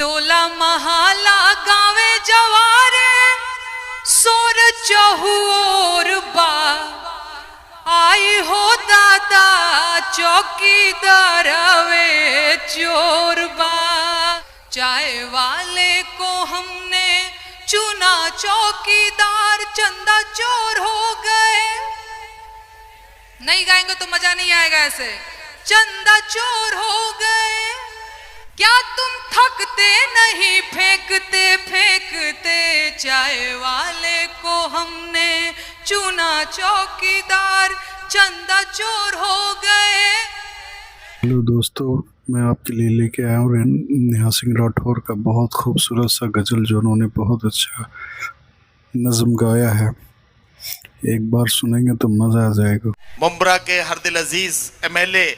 टोला महाला गावे जवारे सोर चहुओर बा आई हो दादा चौकीदार वे चोर बा। चाय वाले को हमने चुना चौकीदार चंदा चोर हो गए। नहीं गाएंगे तो मजा नहीं आएगा ऐसे। चंदा चोर हो गए। क्या तुम थकते नहीं फेंकते फेंकते चाय वाले को हमने चुना चौकीदार चंदा चोर हो गए। हेलो दोस्तों, मैं आपके लिए लेके आया हूँ नेहा सिंह राठौर का बहुत खूबसूरत सा गज़ल जो उन्होंने बहुत अच्छा नज़म गाया है। एक बार सुनेंगे तो मज़ा आ जाएगा। मुंब्रा के हरदिल अजीज एमएलए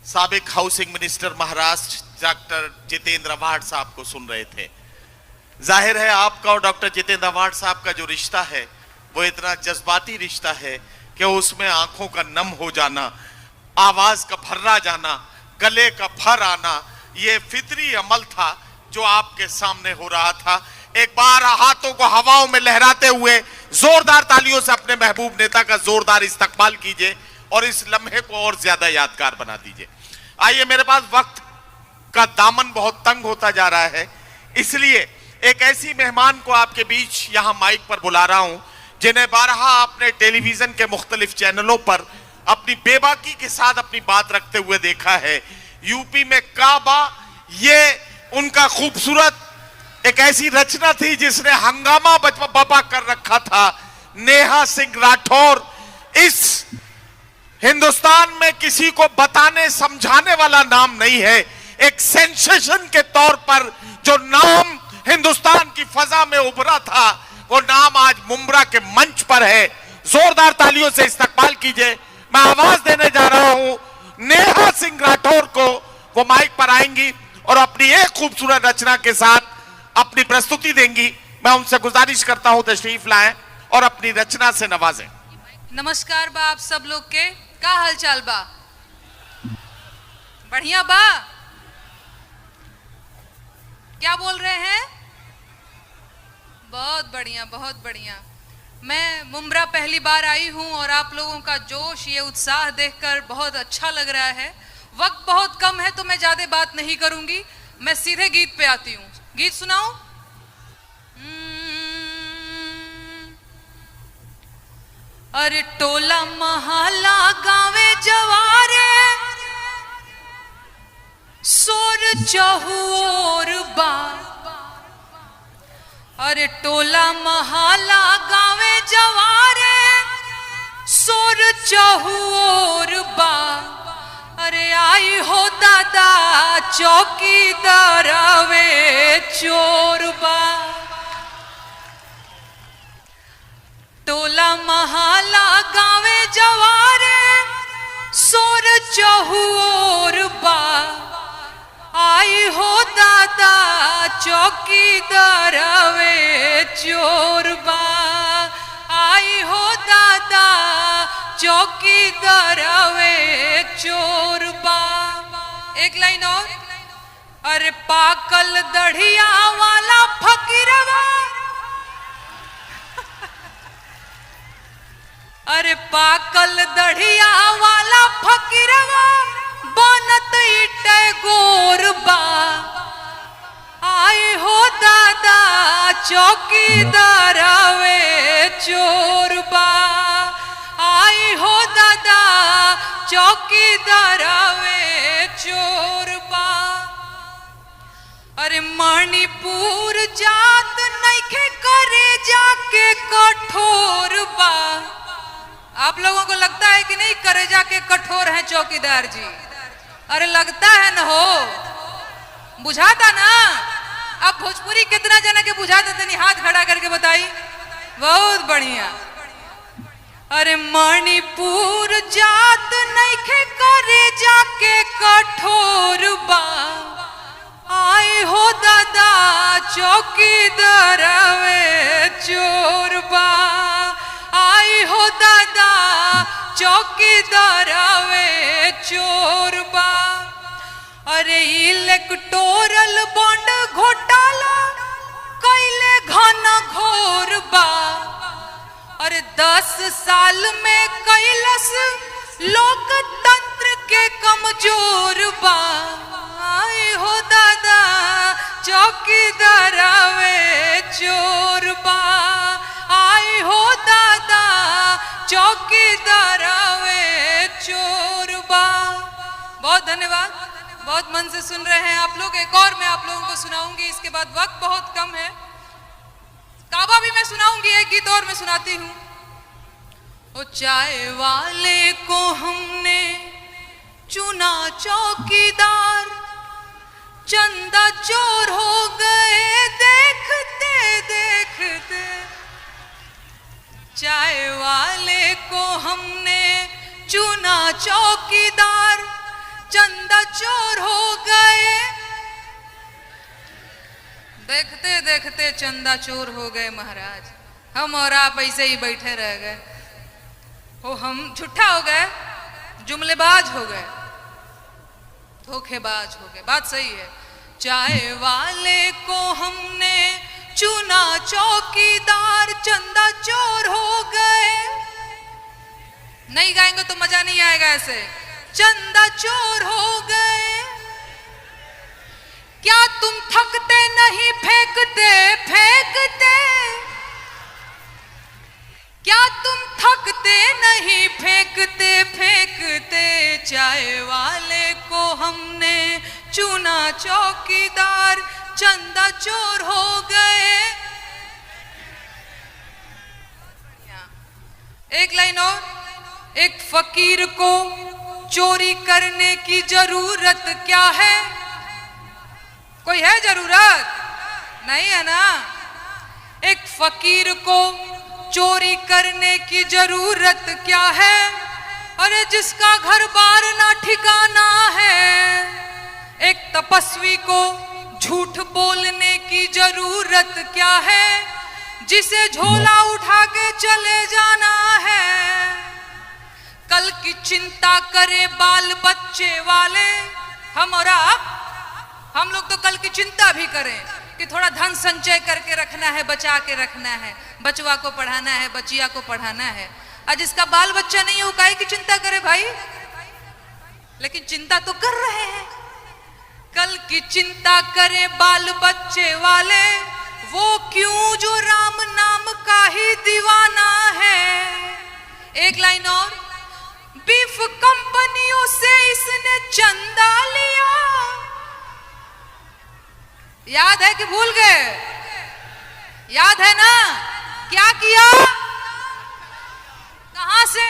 साबिक housing minister Maharashtra doctor Jitendra Awhad साहब को सुन रहे थे। जाहिर है आपका और डॉक्टर जितेंद्र आव्हाड साहब का जो रिश्ता है वो इतना जज्बाती रिश्ता है कि उसमें आंखों का नम हो जाना, आवाज का भर्रा जाना, गले का भर आना, ये फितरी अमल था जो आपके सामने हो रहा था। एक बार हाथों को हवाओं में लहराते हुए जोरदार तालियों से अपने महबूब नेता का जोरदार इस्तकबाल कीजिए और इस लम्हे को और ज्यादा यादगार बना दीजिए। आइए, मेरे पास वक्त का दामन बहुत तंग होता जा रहा है, इसलिए एक ऐसी मेहमान को आपके बीच यहां माइक पर बुला रहा हूं जिन्हें बारहा आपने टेलीविजन के मुख्तलिफ चैनलों पर अपनी बेबाकी के साथ अपनी बात रखते हुए देखा है। यूपी में काबा, ये उनका खूबसूरत एक ऐसी रचना थी जिसने हंगामा बपा कर रखा था। नेहा सिंह राठौर इस हिंदुस्तान में किसी को बताने समझाने वाला नाम नहीं है। एक सेंसेशन के तौर पर जो नाम हिंदुस्तान की फजा में उभरा था वो नाम आज मुंब्रा के मंच पर है। जोरदार तालियों से इस्तकबाल कीजिए। मैं आवाज देने जा रहा हूं नेहा सिंह राठौर को। वो माइक पर आएंगी और अपनी एक खूबसूरत रचना के साथ अपनी प्रस्तुति देंगी। मैं उनसे गुजारिश करता हूं तशरीफ लाएं और अपनी रचना से नवाजें। नमस्कार बा आप सब लोग के, का हालचाल बा? बढ़िया बा? क्या बोल रहे हैं? बहुत बढ़िया, बहुत बढ़िया। मैं मुंब्रा पहली बार आई हूं और आप लोगों का जोश, ये उत्साह देखकर बहुत अच्छा लग रहा है। वक्त बहुत कम है तो मैं ज्यादा बात नहीं करूंगी, मैं सीधे गीत पे आती हूँ। गीत सुनाऊं? अरे टोला महाला गावे जवारे सोर चहुओर बा। अरे टोला महाला गावे जवारे सोर चहुओर बा। अरे आई हो दादा चौकीदार वे चोर बा। टोला महाला गावे जवारे सोर चहुओर बा। आई हो दादा चौकीदार वे चोर बा। आई हो दादा चौकीदार वे चोर बा। एक लाइन और। अरे पाकल दढ़िया वाला फकीरवा। अरे पाकल दढ़िया वाला फकीरवा बनत इटे गोर बा। आई हो दादा चौकीदार वे चोर बा। आई हो दादा चौकीदार वे चोर बा। अरे मणिपुर जात नइखे करे जाके कठोर बा। आप लोगों को लगता है कि नहीं करे जाके कठोर हैं चौकीदार जी? अरे लगता है न हो, बुझाता ना। अब भोजपुरी कितना जना के बुझाता तनी हाथ खड़ा करके बताई। बहुत बढ़िया। अरे मणिपुर जात नइखे करे जाके कठोर बा। आई हो दादा चौकीदार वे चोर बा। आई हो दादा चौकीदार वे चोर बा। अरे इलेक्टोरल बॉन्ड जोर बा, आए हो दादा चौकीदार वे चोर बा, आए हो दादा चौकीदार वे चोर बा। बहुत धन्यवाद, बहुत मन से सुन रहे हैं आप लोग। एक और मैं आप लोगों को सुनाऊंगी, इसके बाद वक्त बहुत कम है। काबा भी मैं सुनाऊंगी, एक गीत और मैं सुनाती हूँ। ओ चाय वाले को हमने चुना चौकीदार, चंदा चोर हो गए देखते देखते। चाय वाले को हमने चुना चौकीदार, चंदा चोर हो गए देखते देखते। चंदा चोर हो गए महाराज, हम और आप ऐसे ही बैठे रह गए। हो हम झूठा हो गए, जुमलेबाज हो गए, धोखेबाज हो गए। बात सही है। चाय वाले को हमने चुना चौकीदार, चंदा चोर हो गए। नहीं गाएंगे तो मजा नहीं आएगा ऐसे। चंदा चोर हो गए। क्या तुम थकते नहीं फेंकते फेंकते, क्या तुम थकते नहीं फेंकते फेंकते। चाय वाले को हमने चुना चौकीदार, चंदा चोर हो गए। एक लाइन और। एक फकीर को चोरी करने की जरूरत क्या है? कोई है जरूरत? नहीं है ना। एक फकीर को चोरी करने की जरूरत क्या है? अरे जिसका घर बार ना ठिकाना है। एक तपस्वी को झूठ बोलने की जरूरत क्या है? जिसे झोला उठा के चले जाना है। कल की चिंता करे बाल बच्चे वाले। हम और आप, हम लोग तो कल की चिंता भी करें कि थोड़ा धन संचय करके रखना है, बचा के रखना है, बचवा को पढ़ाना है, बचिया को पढ़ाना है। आज जिसका बाल बच्चा नहीं है वो काहे की चिंता करे भाई? लेकिन चिंता तो कर रहे हैं। कल की चिंता करे बाल बच्चे वाले, वो क्यों जो राम नाम का ही दीवाना है। एक लाइन और। बीफ कंपनियों से इसने चंदा लिया। याद है कि भूल गए? याद है ना? क्या किया? कहां से?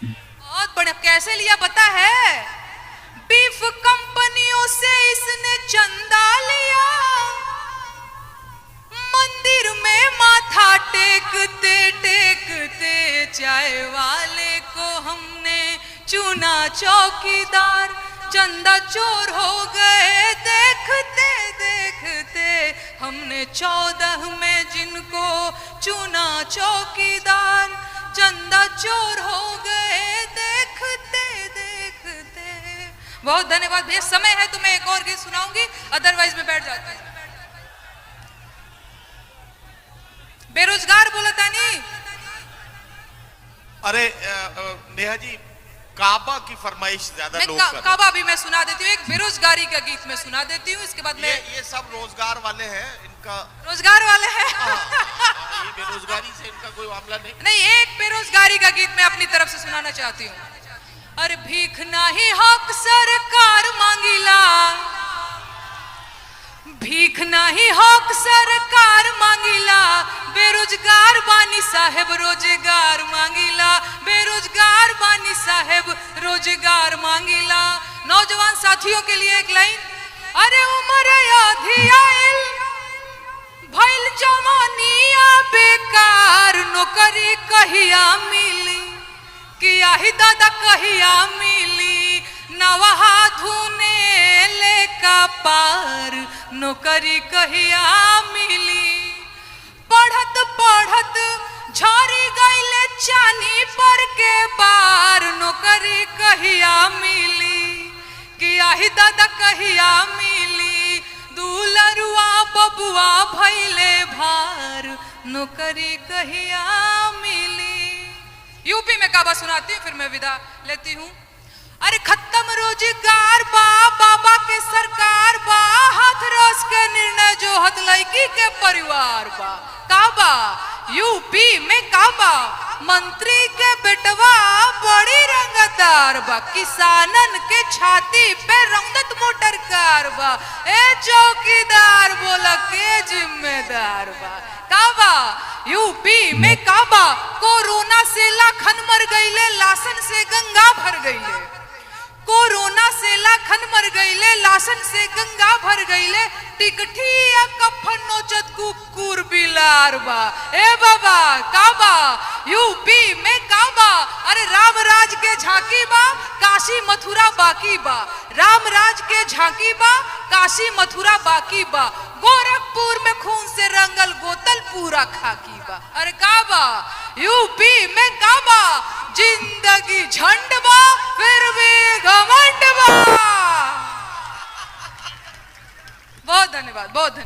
बहुत बढ़िया। कैसे लिया पता है? बीफ कंपनियों से इसने चंदा लिया। मंदिर में माथा टेकते टेकते। चाय वाले को हमने चुना चौकीदार, चंदा चोर हो गए देखते देखते। हमने 14 में जिनको चुना चौकीदार, चंदा चोर हो गए देखते देखते। बहुत धन्यवाद भैया। समय है तो मैं एक और गीत सुनाऊंगी, अदरवाइज मैं बैठ जाती हूँ। बेरोजगार बोला था नहीं। अरे नेहा जी, काबा की फरमाइश ज्यादा लोग कर रहे हैं। काबा भी मैं सुना देती हूँ। एक बेरोजगारी का गीत मैं सुना देती हूँ, इसके बाद मैं। ये सब रोजगार वाले हैं, इनका रोजगार वाले हैं। ये बेरोजगारी से इनका कोई मामला नहीं। नहीं, एक बेरोजगारी का गीत मैं अपनी तरफ से सुनाना चाहती हूँ। अरे भीख नाही हक सरकार मांगिला, भीख नाही हक सरकार मांगिला। बेरोजगार बानी साहेब रोजगार मांगिला, बेरोजगार बानी साहेब रोजगार मांगिला। नौजवान साथियों के लिए एक लाइन। अरे उम्र आधी आइल भइल जवानिया बेकार, नौकरी कहिया मिली कि आही दादा कहिया मिली। नवहा धुने ले का पार, नौकरी कहिया मिली। पढ़त पढ़त झरी गईले चानी पर के बार, नौकरी कहिया मिली कि आही दादा कहिया मिली। दुलरुआ बबुआ भइले भार, नौकरी कहिया मिली। यूपी में काबा सुनाती हूँ, फिर मैं विदा लेती हूँ। अरे खत्म रोजगार बा, बाबा के सरकार बा, हाथरस के निर्णय जो हत लड़की के परिवार बा। काबा यूपी में काबा मंत्री के बेटवा बड़ी रंगदार बा, किसानन के छाती पे रंगत मोटर कार बा। ए चौकीदार बोला के जिम्मेदार बा। काबा यूपी में काबा कोरोना से लाखन मर गईले, लाशन से गंगा भर गईले। कोरोना से लाखन मर गईले, लाशन से गंगा भर गईले। टिकठिया कफन नोचत कुकुर बिलार बा। ए बाबा काबा यूपी में काबा, अरे राम राज के झांकी बा, काशी मथुरा बाकी बा। राम राज के झांकी बा, काशी मथुरा बाकी बा। गोरखपुर में खून से रंगल गोतल पूरा खाकी बा। अरे काबा यूपी में काबा जिंदगी झंड बा, फिर भी घमंड बा। बहुत धन्यवाद, बहुत धन्यवाद।